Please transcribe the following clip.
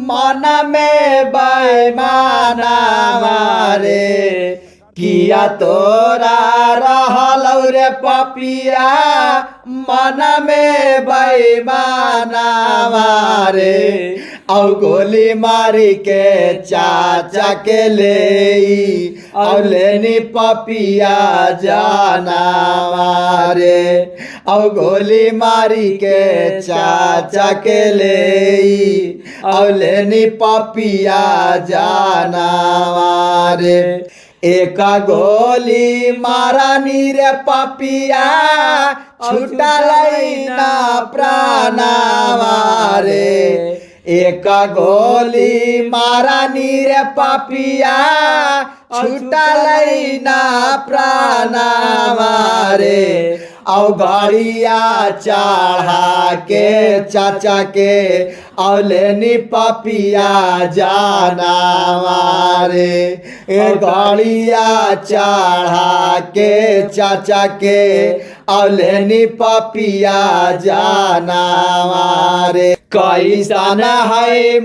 मन में बेईमाना मारे किया तोरा रहलौ रे पपिया मन में बेईमाना मारे औ गोली मारी के चाचा के ले औ लेनी पपिया जाना मारे औ गोली मारी के चाचा के ले औ लेनी पपिया जाना मारे एक गोली मारानी रे पपिया छुटलै ना प्राण मारे एक गोली मारानी रे पपिया छुटलै ना प्राण मारे औ गाड़िया चढ़ा के चाचा के औ लेनी पपिया जाना मारे गाड़िया चढ़ा के चाचा के औ लेनी पपिया जाना मारे कैसन है